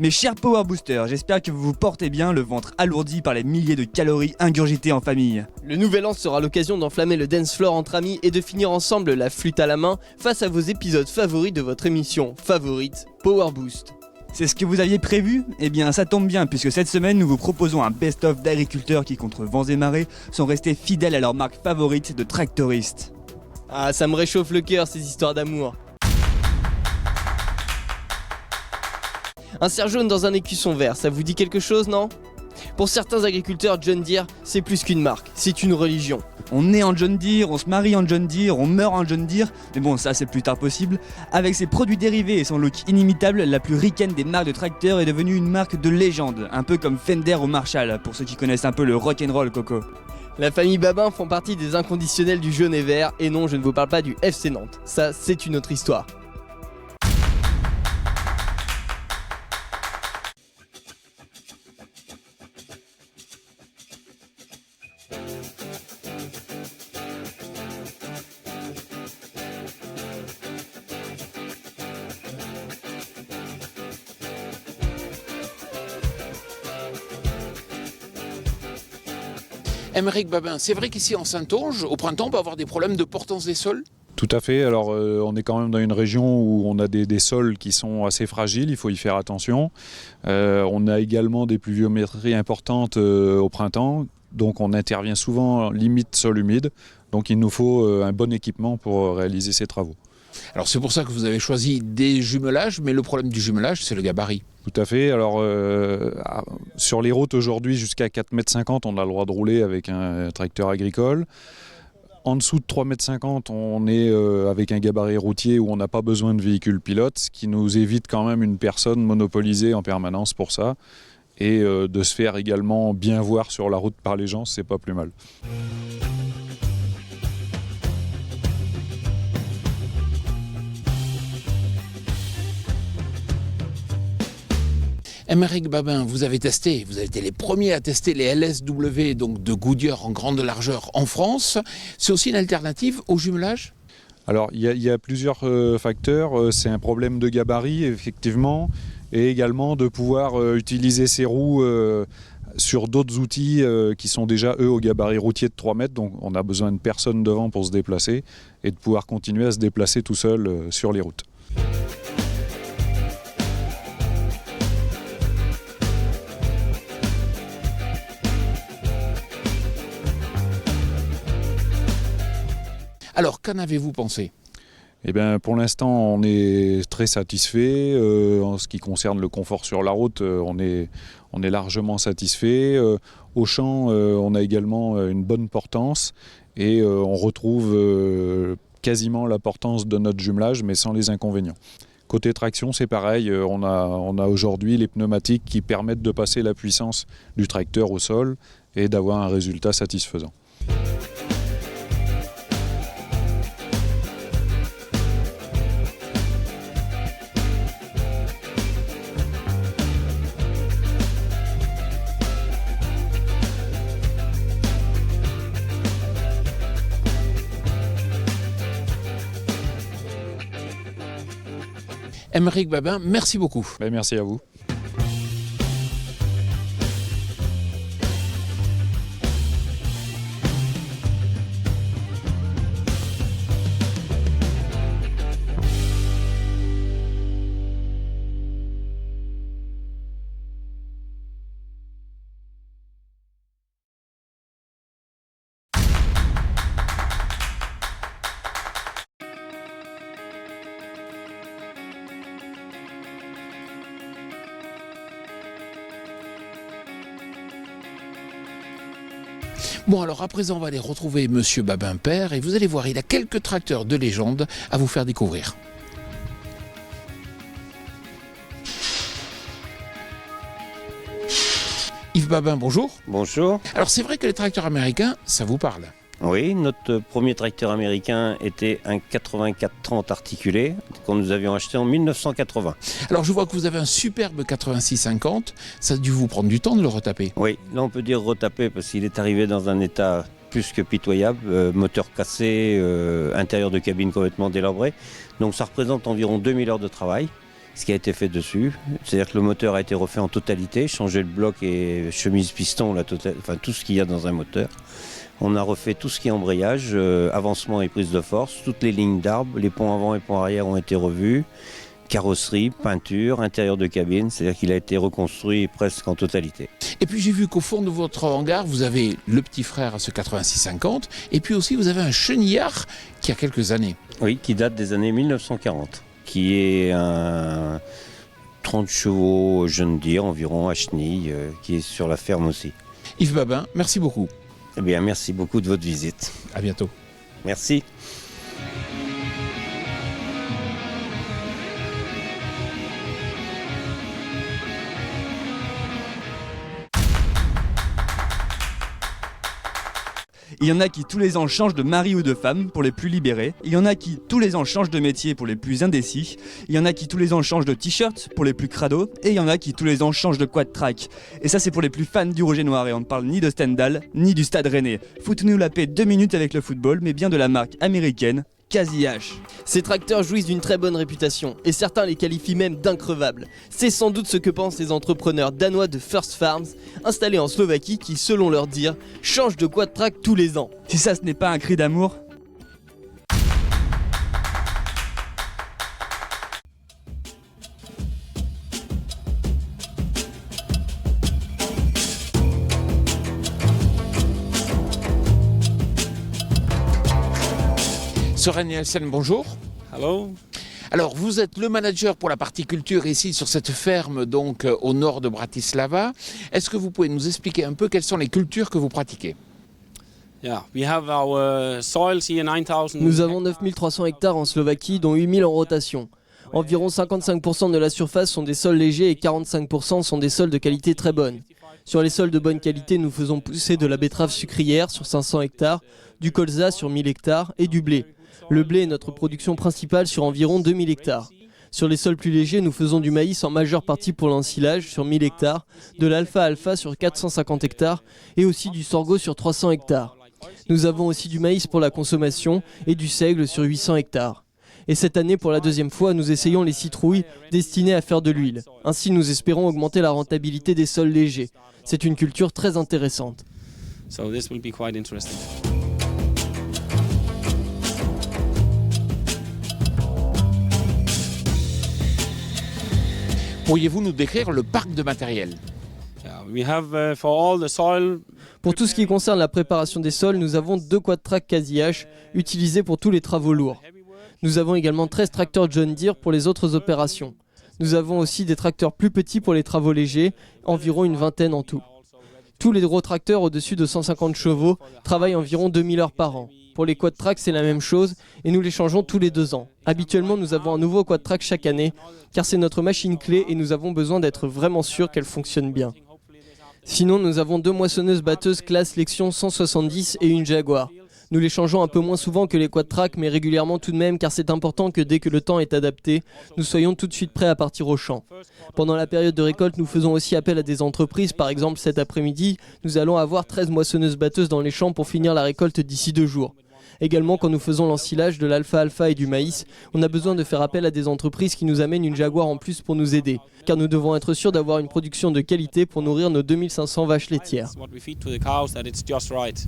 Mes chers Power Boosters, j'espère que vous vous portez bien, le ventre alourdi par les milliers de calories ingurgitées en famille. Le nouvel an sera l'occasion d'enflammer le dance floor entre amis et de finir ensemble la flûte à la main face à vos épisodes favoris de votre émission favorite, Power Boost. C'est ce que vous aviez prévu ? Eh bien ça tombe bien puisque cette semaine nous vous proposons un best-of d'agriculteurs qui contre vents et marées sont restés fidèles à leur marque favorite de tractoristes. Ah, ça me réchauffe le cœur ces histoires d'amour. Un cerf jaune dans un écusson vert, ça vous dit quelque chose, non ? Pour certains agriculteurs, John Deere, c'est plus qu'une marque, c'est une religion. On naît en John Deere, on se marie en John Deere, on meurt en John Deere, mais bon ça c'est plus tard possible. Avec ses produits dérivés et son look inimitable, la plus ricaine des marques de tracteurs est devenue une marque de légende, un peu comme Fender ou Marshall, pour ceux qui connaissent un peu le rock'n'roll Coco. La famille Babin font partie des inconditionnels du jaune et vert, et non je ne vous parle pas du FC Nantes, ça c'est une autre histoire. Aymeric Babin, c'est vrai qu'ici en Saintonge, au printemps, on peut avoir des problèmes de portance des sols ? Tout à fait. Alors, on est quand même dans une région où on a des sols qui sont assez fragiles, il faut y faire attention. On a également des pluviométries importantes au printemps, donc on intervient souvent limite sol humide. Donc il nous faut un bon équipement pour réaliser ces travaux. Alors c'est pour ça que vous avez choisi des jumelages, mais le problème du jumelage, c'est le gabarit. Tout à fait. Alors, sur les routes aujourd'hui, jusqu'à 4,50 m, on a le droit de rouler avec un tracteur agricole. En dessous de 3,50 m, on est avec un gabarit routier où on n'a pas besoin de véhicule pilote, ce qui nous évite quand même une personne monopolisée en permanence pour ça. Et de se faire également bien voir sur la route par les gens, c'est pas plus mal. Aymeric Babin, vous avez été les premiers à tester les LSW, donc de Goodyear en grande largeur en France. C'est aussi une alternative au jumelage ? Alors, il y a plusieurs facteurs. C'est un problème de gabarit, effectivement, et également de pouvoir utiliser ces roues sur d'autres outils qui sont déjà, eux, au gabarit routier de 3 mètres. Donc, on a besoin de personne devant pour se déplacer et de pouvoir continuer à se déplacer tout seul sur les routes. Alors, qu'en avez-vous pensé ? Eh bien, pour l'instant, on est très satisfait. En ce qui concerne le confort sur la route, on est largement satisfait. Au champ, on a également une bonne portance et on retrouve quasiment la portance de notre jumelage, mais sans les inconvénients. Côté traction, c'est pareil. On a aujourd'hui les pneumatiques qui permettent de passer la puissance du tracteur au sol et d'avoir un résultat satisfaisant. Aymeric Babin, merci beaucoup. Merci à vous. Bon, alors à présent, on va aller retrouver Monsieur Babin père et vous allez voir, il a quelques tracteurs de légende à vous faire découvrir. Yves Babin, bonjour. Bonjour. Alors c'est vrai que les tracteurs américains, ça vous parle ? Oui, notre premier tracteur américain était un 8430 articulé que nous avions acheté en 1980. Alors je vois que vous avez un superbe 8650, ça a dû vous prendre du temps de le retaper. Oui, là on peut dire retaper parce qu'il est arrivé dans un état plus que pitoyable, moteur cassé, intérieur de cabine complètement délabré. Donc ça représente environ 2000 heures de travail. ce qui a été fait dessus. C'est-à-dire que le moteur a été refait en totalité, changé le bloc et chemise piston, enfin tout ce qu'il y a dans un moteur. On a refait tout ce qui est embrayage, avancement et prise de force, toutes les lignes d'arbres, les ponts avant et ponts arrière ont été revus, carrosserie, peinture, intérieur de cabine, c'est-à-dire qu'il a été reconstruit presque en totalité. Et puis j'ai vu qu'au fond de votre hangar, vous avez le petit frère à ce 8650, et puis aussi vous avez un chenillard qui a quelques années. Oui, qui date des années 1940, qui est un 30 chevaux John Deere environ à chenille, qui est sur la ferme aussi. Yves Babin, merci beaucoup. Eh bien, merci beaucoup de votre visite. À bientôt. Merci. Il y en a qui tous les ans changent de mari ou de femme pour les plus libérés. Il y en a qui tous les ans changent de métier pour les plus indécis. Il y en a qui tous les ans changent de t-shirt pour les plus crados. Et il y en a qui tous les ans changent de quad track. Et ça c'est pour les plus fans du Rouge et Noir. Et on ne parle ni de Stendhal, ni du Stade Rennais. Foutez-nous la paix 2 minutes avec le football, mais bien de la marque américaine Casi H. Ces tracteurs jouissent d'une très bonne réputation et certains les qualifient même d'increvables. C'est sans doute ce que pensent les entrepreneurs danois de First Farms, installés en Slovaquie, qui, selon leur dire, changent de quad-track tous les ans. Si ça ce n'est pas un cri d'amour. Søren Nielsen, bonjour. Hello. Alors, vous êtes le manager pour la partie culture ici sur cette ferme donc au nord de Bratislava. Est-ce que vous pouvez nous expliquer un peu quelles sont les cultures que vous pratiquez? Yeah, we have our soils here 9,000. Nous avons 9300 hectares en Slovaquie, dont 8000 en rotation. Environ 55% de la surface sont des sols légers et 45% sont des sols de qualité très bonne. Sur les sols de bonne qualité, nous faisons pousser de la betterave sucrière sur 500 hectares, du colza sur 1000 hectares et du blé. Le blé est notre production principale sur environ 2000 hectares. Sur les sols plus légers, nous faisons du maïs en majeure partie pour l'ensilage sur 1000 hectares, de l'alfa-alpha sur 450 hectares et aussi du sorgho sur 300 hectares. Nous avons aussi du maïs pour la consommation et du seigle sur 800 hectares. Et cette année, pour la deuxième fois, nous essayons les citrouilles destinées à faire de l'huile. Ainsi, nous espérons augmenter la rentabilité des sols légers. C'est une culture très intéressante. So this will be quite interesting. Pourriez-vous nous décrire le parc de matériel? Yeah, we have for all the soil. Pour tout ce qui concerne la préparation des sols, nous avons 2 quad-track Casi H utilisés pour tous les travaux lourds. Nous avons également 13 tracteurs John Deere pour les autres opérations. Nous avons aussi des tracteurs plus petits pour les travaux légers, environ une vingtaine en tout. Tous les gros tracteurs au-dessus de 150 chevaux travaillent environ 2000 heures par an. Pour les quad-tracks, c'est la même chose et nous les changeons tous les 2 ans. Habituellement, nous avons un nouveau quad-track chaque année car c'est notre machine clé et nous avons besoin d'être vraiment sûrs qu'elle fonctionne bien. Sinon, nous avons 2 moissonneuses-batteuses classe Lexion 170 et une Jaguar. Nous les changeons un peu moins souvent que les quad-tracks, mais régulièrement tout de même, car c'est important que dès que le temps est adapté, nous soyons tout de suite prêts à partir au champ. Pendant la période de récolte, nous faisons aussi appel à des entreprises. Par exemple, cet après-midi, nous allons avoir 13 moissonneuses-batteuses dans les champs pour finir la récolte d'ici 2 jours. Également, quand nous faisons l'ensilage de l'alfa-alpha et du maïs, on a besoin de faire appel à des entreprises qui nous amènent une Jaguar en plus pour nous aider, car nous devons être sûrs d'avoir une production de qualité pour nourrir nos 2500 vaches laitières. What we feed to the cows, that it's just right.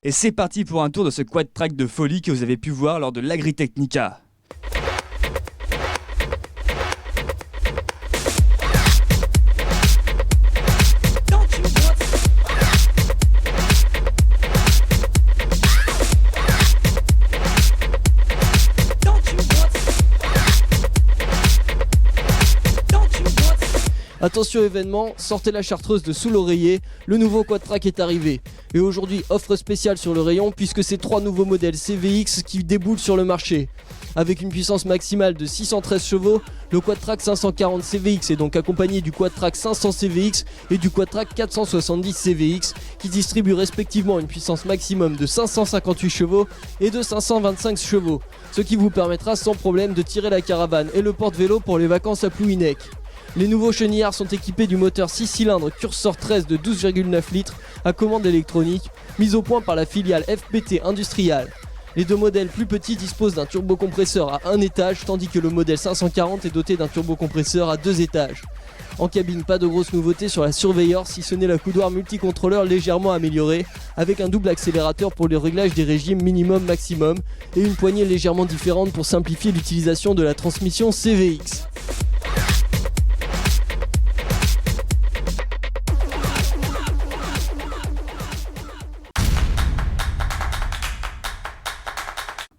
Et c'est parti pour un tour de ce quad-track de folie que vous avez pu voir lors de l'Agritechnica. Attention événement, sortez la chartreuse de sous l'oreiller, le nouveau quad-track est arrivé. Et aujourd'hui, offre spéciale sur le rayon puisque c'est 3 nouveaux modèles CVX qui déboulent sur le marché. Avec une puissance maximale de 613 chevaux, le quad-track 540 CVX est donc accompagné du quad-track 500 CVX et du quad-track 470 CVX qui distribuent respectivement une puissance maximum de 558 chevaux et de 525 chevaux, ce qui vous permettra sans problème de tirer la caravane et le porte-vélo pour les vacances à Plouhinec. Les nouveaux chenillards sont équipés du moteur 6 cylindres Cursor 13 de 12,9 litres à commande électronique, mis au point par la filiale FPT Industrial. Les deux modèles plus petits disposent d'un turbocompresseur à un étage, tandis que le modèle 540 est doté d'un turbocompresseur à 2 étages. En cabine, pas de grosses nouveautés sur la Surveyor, si ce n'est la coudoir multicontrôleur légèrement améliorée, avec un double accélérateur pour le réglage des régimes minimum-maximum et une poignée légèrement différente pour simplifier l'utilisation de la transmission CVX.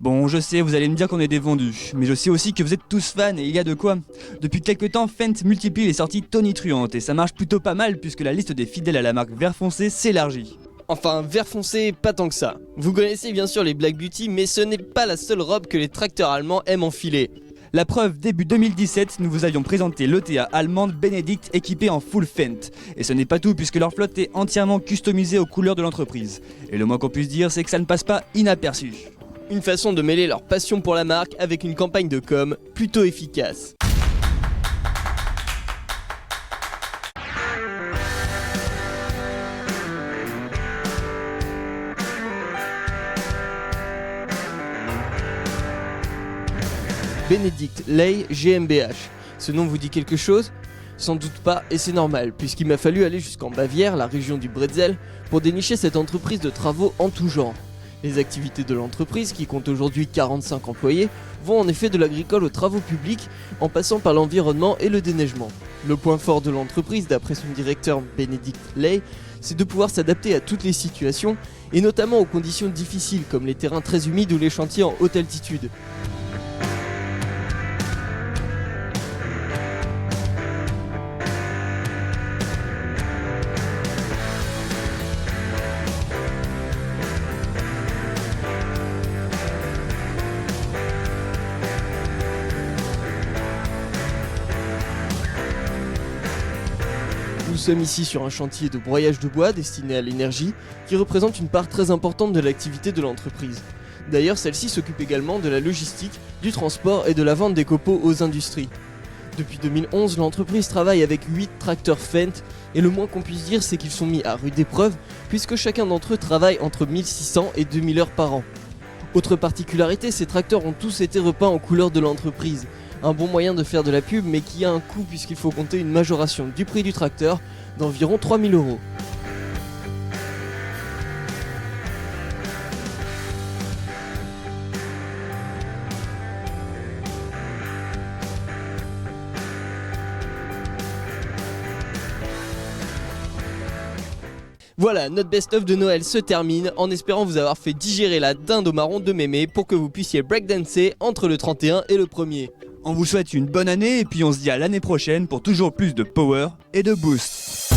Bon, je sais, vous allez me dire qu'on est des vendus, mais je sais aussi que vous êtes tous fans et il y a de quoi. Depuis quelques temps, Fendt multiplie les sorties tonitruantes et ça marche plutôt pas mal puisque la liste des fidèles à la marque vert foncé s'élargit. Enfin, vert foncé, pas tant que ça. Vous connaissez bien sûr les Black Beauty, mais ce n'est pas la seule robe que les tracteurs allemands aiment enfiler. La preuve, début 2017, nous vous avions présenté l'ETA allemande Benedict équipée en full Fendt. Et ce n'est pas tout puisque leur flotte est entièrement customisée aux couleurs de l'entreprise. Et le moins qu'on puisse dire, c'est que ça ne passe pas inaperçu. Une façon de mêler leur passion pour la marque avec une campagne de com plutôt efficace. Benedict Ley GmbH. Ce nom vous dit quelque chose ? Sans doute pas, et c'est normal, puisqu'il m'a fallu aller jusqu'en Bavière, la région du Bretzel, pour dénicher cette entreprise de travaux en tout genre. Les activités de l'entreprise, qui compte aujourd'hui 45 employés, vont en effet de l'agricole aux travaux publics, en passant par l'environnement et le déneigement. Le point fort de l'entreprise, d'après son directeur Benedict Ley, c'est de pouvoir s'adapter à toutes les situations, et notamment aux conditions difficiles, comme les terrains très humides ou les chantiers en haute altitude. Nous sommes ici sur un chantier de broyage de bois destiné à l'énergie, qui représente une part très importante de l'activité de l'entreprise. D'ailleurs, celle-ci s'occupe également de la logistique, du transport et de la vente des copeaux aux industries. Depuis 2011, l'entreprise travaille avec 8 tracteurs Fendt, et le moins qu'on puisse dire, c'est qu'ils sont mis à rude épreuve, puisque chacun d'entre eux travaille entre 1600 et 2000 heures par an. Autre particularité, ces tracteurs ont tous été repeints aux couleurs de l'entreprise. Un bon moyen de faire de la pub, mais qui a un coût puisqu'il faut compter une majoration du prix du tracteur d'environ 3000 €. Voilà, notre best-of de Noël se termine en espérant vous avoir fait digérer la dinde au marron de Mémé pour que vous puissiez breakdancer entre le 31 et le 1er. On vous souhaite une bonne année et puis on se dit à l'année prochaine pour toujours plus de power et de boost.